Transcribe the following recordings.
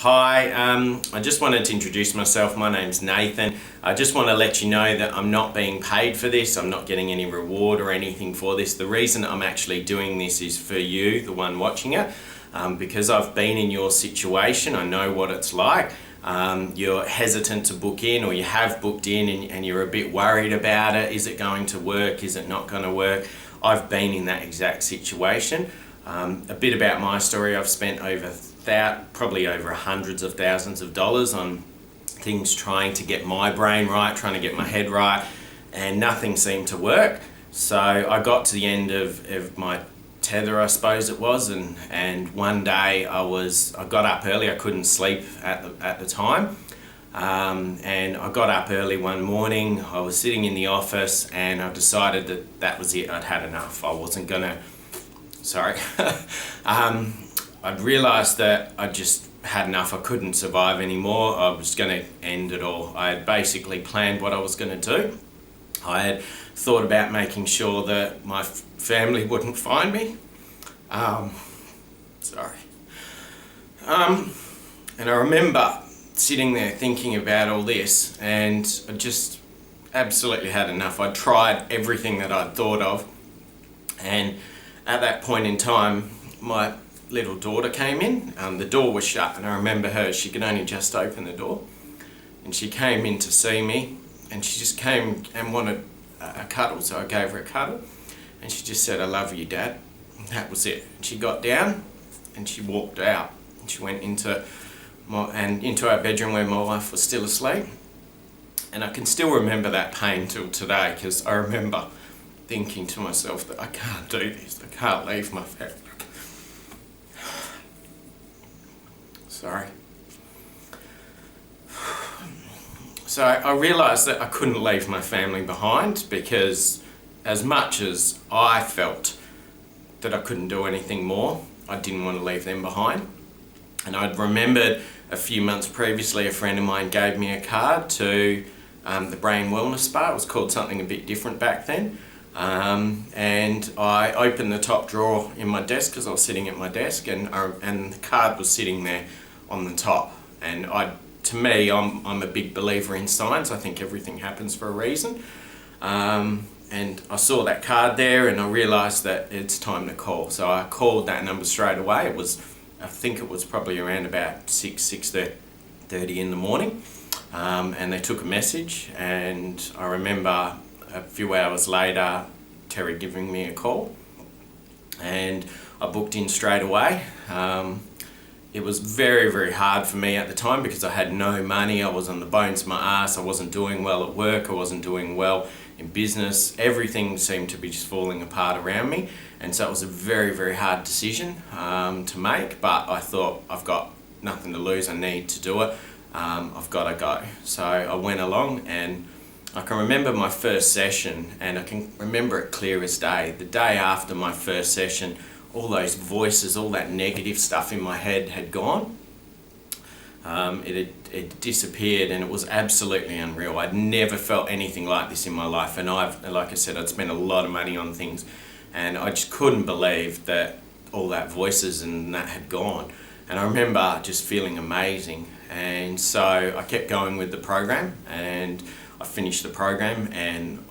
Hi, I just wanted to introduce myself. My name's Nathan. I just want to let you know that I'm not being paid for this. I'm not getting any reward or anything for this. The reason I'm actually doing this is for you, the one watching it, because I've been in your situation. I know what it's like. You're hesitant to book in, or you have booked in and you're a bit worried about it. Is it going to work? Is it not going to work? I've been in that exact situation. A bit about my story. I've spent probably over hundreds of thousands of dollars on things trying to get my brain right, trying to get my head right, and nothing seemed to work. So I got to the end of my tether, I suppose it was, and one day I got up early. I couldn't sleep at the time, and I got up early one morning. I was sitting in the office and I decided that was it. I'd had enough. I wasn't gonna, sorry. I'd realised that I just had enough. I couldn't survive anymore. I was going to end it all. I had basically planned what I was going to do. I had thought about making sure that my family wouldn't find me. Sorry. And I remember sitting there thinking about all this, and I just absolutely had enough. I tried everything that I'd thought of, and at that point in time, my little daughter came in. The door was shut, and I remember her, she could only just open the door, and she came in to see me, and she just came and wanted a cuddle, so I gave her a cuddle, and she just said, "I love you, Dad." And that was it. And she got down and she walked out, and she went into our bedroom where my wife was still asleep. And I can still remember that pain till today, because I remember thinking to myself that I can't do this, I can't leave my family. Sorry. So I realised that I couldn't leave my family behind, because as much as I felt that I couldn't do anything more, I didn't want to leave them behind. And I'd remembered a few months previously, a friend of mine gave me a card to the Brain Wellness Spa. It was called something a bit different back then. And I opened the top drawer in my desk, because I was sitting at my desk, and the card was sitting there on the top. And to me, I'm a big believer in science. I think everything happens for a reason. And I saw that card there, and I realised that it's time to call. So I called that number straight away. I think it was probably around about 6:30 in the morning. And they took a message, and I remember a few hours later, Terry giving me a call, and I booked in straight away. It was very, very hard for me at the time, because I had no money. I was on the bones of my ass. I wasn't doing well at work. I wasn't doing well in business. Everything seemed to be just falling apart around me. And so it was a very, very hard decision to make. But I thought, I've got nothing to lose. I need to do it. I've got to go. So I went along, and I can remember my first session, and I can remember it clear as day. The day after my first session, all those voices, all that negative stuff in my head had gone. It disappeared, and it was absolutely unreal. I'd never felt anything like this in my life, and like I said, I'd spent a lot of money on things, and I just couldn't believe that all that voices and that had gone. And I remember just feeling amazing, and so I kept going with the program, and I finished the program, and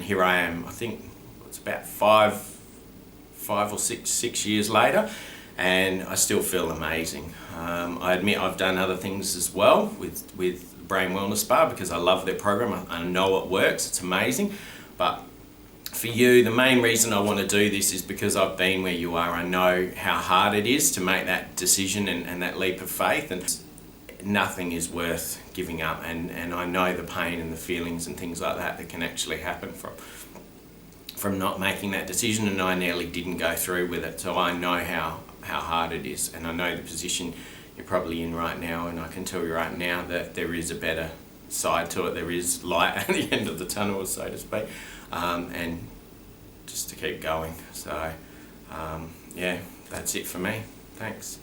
here I am. I think it's about five or six years later, and I still feel amazing. I admit I've done other things as well with Brain Wellness Spa, because I love their program. I know it works, it's amazing. But for you, the main reason I want to do this is because I've been where you are. I know how hard it is to make that decision and that leap of faith, and nothing is worth giving up, and I know the pain and the feelings and things like that can actually happen from not making that decision, and I nearly didn't go through with it. So I know how hard it is, and I know the position you're probably in right now, and I can tell you right now that there is a better side to it. There is light at the end of the tunnel, so to speak, and just to keep going. So yeah, that's it for me. Thanks.